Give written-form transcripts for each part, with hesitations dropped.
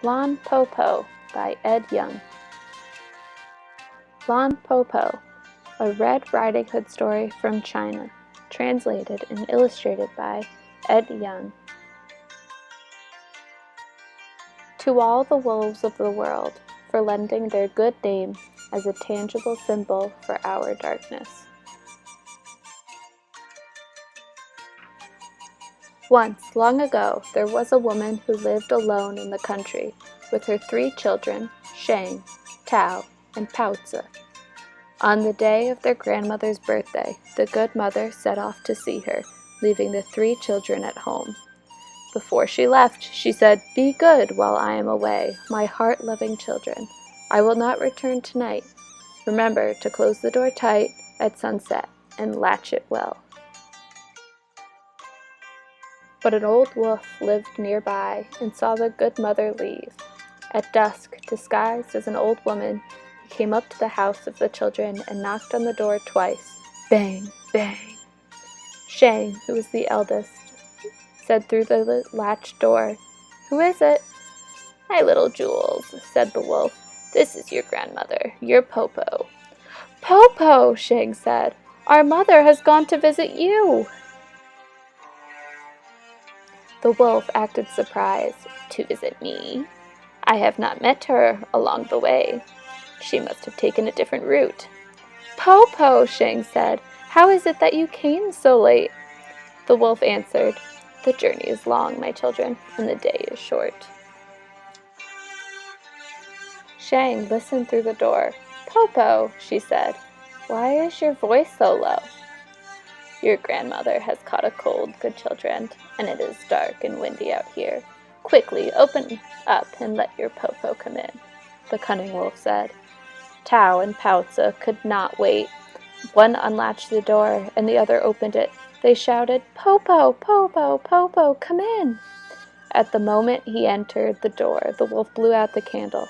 Lon Po Po by Ed Young. Lon Po Po, a Red Riding Hood story from China, translated and illustrated by Ed Young. To all the wolves of the world, for lending their good name as a tangible symbol for our darkness. Once, long ago, there was a woman who lived alone in the country with her 3 children, Shang, Tao, and Paozi. On the day of their grandmother's birthday, the good mother set off to see her, leaving the 3 children at home. Before she left, she said, "Be good while I am away, my heart-loving children. I will not return tonight. Remember to close the door tight at sunset and latch it well." But an old wolf lived nearby and saw the good mother leave. At dusk, disguised as an old woman, he came up to the house of the children and knocked on the door twice. Bang, bang. Shang, who was the eldest, said through the latched door, "Who is it?" "My little jewels," said the wolf. "This is your grandmother, your Po Po." "Po Po," Shang said, "our mother has gone to visit you." The wolf acted surprised. "To visit me? I have not met her along the way. She must have taken a different route." "Po Po," Shang said, "how is it that you came so late?" The wolf answered, "The journey is long, my children, and the day is short." Shang listened through the door. "Po Po," she said, "why is your voice so low?" "Your grandmother has caught a cold, good children, and it is dark and windy out here. Quickly, open up and let your Po Po come in," the cunning wolf said. Tao and Paozi could not wait. One unlatched the door, and the other opened it. They shouted, "Po Po, Po Po, Po Po, come in!" At the moment he entered the door, the wolf blew out the candle.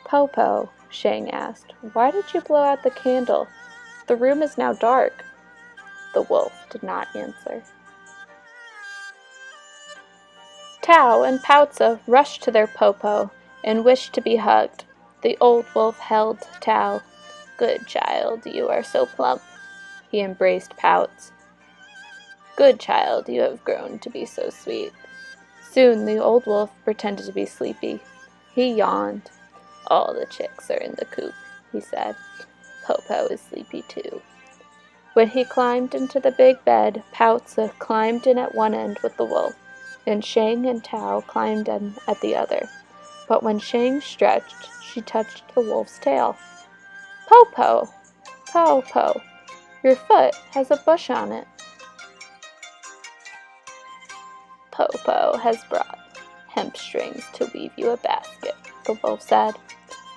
"Po Po," Shang asked, "why did you blow out the candle? The room is now dark." The wolf did not answer. Tao and Paozi rushed to their Po Po and wished to be hugged. The old wolf held Tao. "Good child, you are so plump." He embraced Paozi. "Good child, you have grown to be so sweet." Soon the old wolf pretended to be sleepy. He yawned. "All the chicks are in the coop," he said. "Po Po is sleepy too." When he climbed into the big bed, Paozi climbed in at one end with the wolf, and Shang and Tao climbed in at the other. But when Shang stretched, she touched the wolf's tail. "Po Po, Po Po, your foot has a bush on it." "Po Po has brought hemp strings to weave you a basket," the wolf said.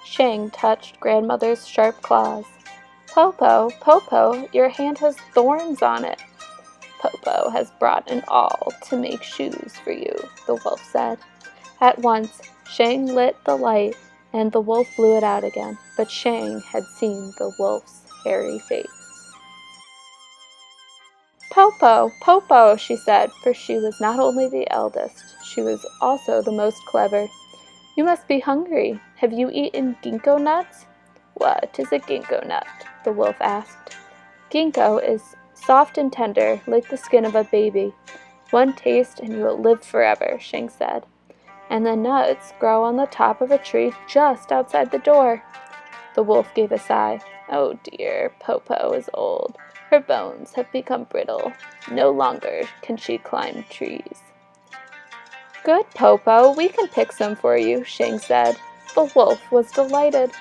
Shang touched grandmother's sharp claws. Po Po, your hand has thorns on it." "Po Po has brought an awl to make shoes for you," the wolf said. At once, Shang lit the light, and the wolf blew it out again, but Shang had seen the wolf's hairy face. Po Po, she said, for she was not only the eldest, she was also the most clever. "You must be hungry. Have you eaten ginkgo nuts?" "What is a ginkgo nut?" the wolf asked. "Ginkgo is soft and tender, like the skin of a baby. One taste and you will live forever," Shang said. "And the nuts grow on the top of a tree just outside the door." The wolf gave a sigh. "Oh dear, Po Po is old. Her bones have become brittle. No longer can she climb trees." "Good, Po Po, we can pick some for you," Shang said. The wolf was delighted.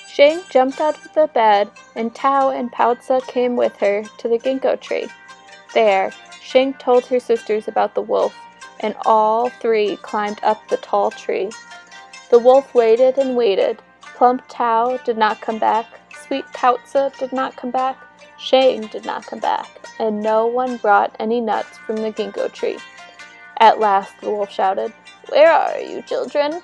Shang jumped out of the bed, and Tao and Paozi came with her to the ginkgo tree. There, Shang told her sisters about the wolf, and all 3 climbed up the tall tree. The wolf waited and waited. Plump Tao did not come back. Sweet Paozi did not come back. Shang did not come back, and no one brought any nuts from the ginkgo tree. At last the wolf shouted, "Where are you, children?"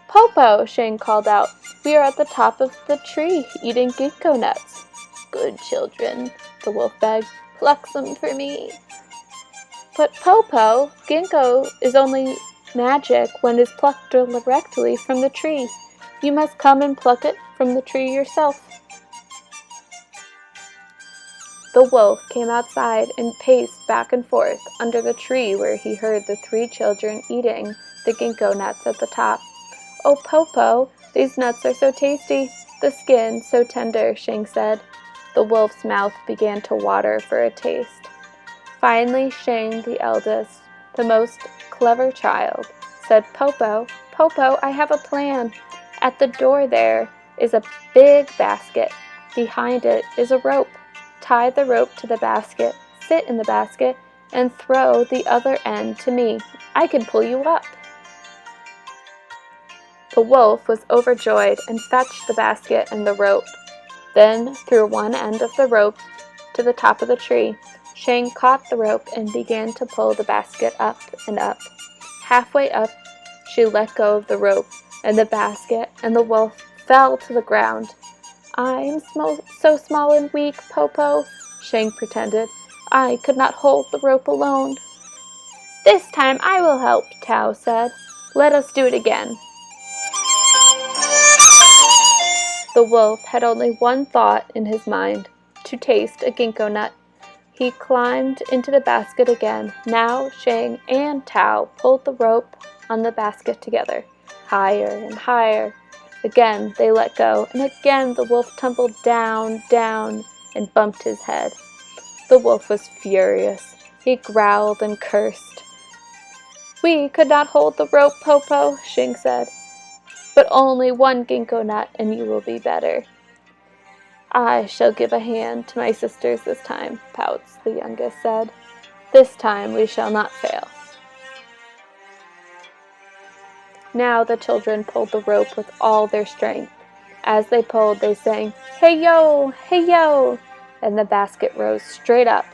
"Po Po," Shang called out, "we are at the top of the tree eating ginkgo nuts." "Good children," the wolf begged, "pluck some for me." "But Po Po, ginkgo is only magic when it is plucked directly from the tree. You must come and pluck it from the tree yourself." The wolf came outside and paced back and forth under the tree where he heard the three children eating the ginkgo nuts at the top. "Oh, Popo, these nuts are so tasty, the skin so tender," Shing said. The wolf's mouth began to water for a taste. Finally, Shing, the eldest, the most clever child, said, "Popo, Popo, I have a plan. At the door there is a big basket. Behind it is a rope. Tie the rope to the basket, sit in the basket, and throw the other end to me. I can pull you up." The wolf was overjoyed and fetched the basket and the rope. Then threw one end of the rope to the top of the tree. Shang caught the rope and began to pull the basket up and up. Halfway up, she let go of the rope, and the basket and the wolf fell to the ground. "I'm so small and weak, Popo," Shang pretended. "I could not hold the rope alone." "This time I will help," Tao said. "Let us do it again." The wolf had only one thought in his mind, to taste a ginkgo nut. He climbed into the basket again. Now Shang and Tao pulled the rope on the basket together, higher and higher. Again they let go, and again the wolf tumbled down, down, and bumped his head. The wolf was furious. He growled and cursed. "We could not hold the rope, Popo," Shing said. "But only one ginkgo nut, and you will be better." "I shall give a hand to my sisters this time," Pouts, the youngest, said. "This time we shall not fail." Now the children pulled the rope with all their strength. As they pulled, they sang, "Hey yo! Hey yo!" And the basket rose straight up,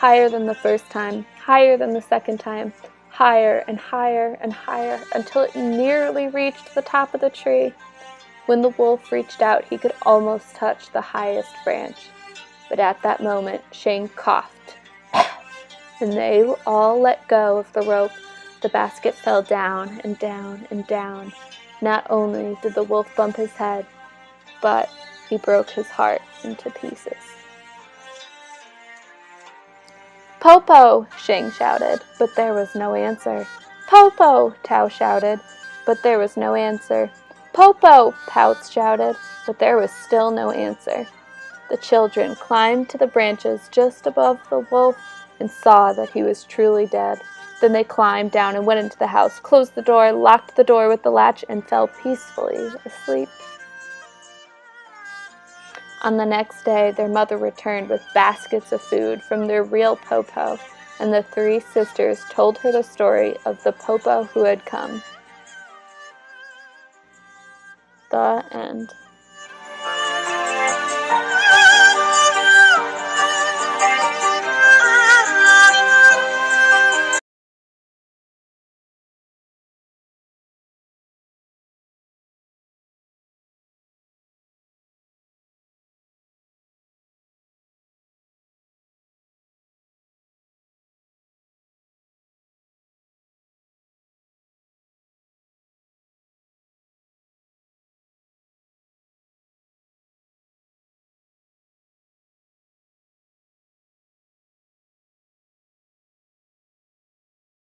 higher than the first time, higher than the second time, higher and higher and higher, until it nearly reached the top of the tree. When the wolf reached out, he could almost touch the highest branch. But at that moment, Shang coughed, and they all let go of the rope. The basket fell down and down and down. Not only did the wolf bump his head, but he broke his heart into pieces. "Popo!" Shang shouted, but there was no answer. "Popo!" Tao shouted, but there was no answer. "Popo!" Pouts shouted, but there was still no answer. The children climbed to the branches just above the wolf and saw that he was truly dead. Then they climbed down and went into the house, closed the door, locked the door with the latch, and fell peacefully asleep. On the next day, their mother returned with baskets of food from their real Popo, and the three sisters told her the story of the Popo who had come. The end.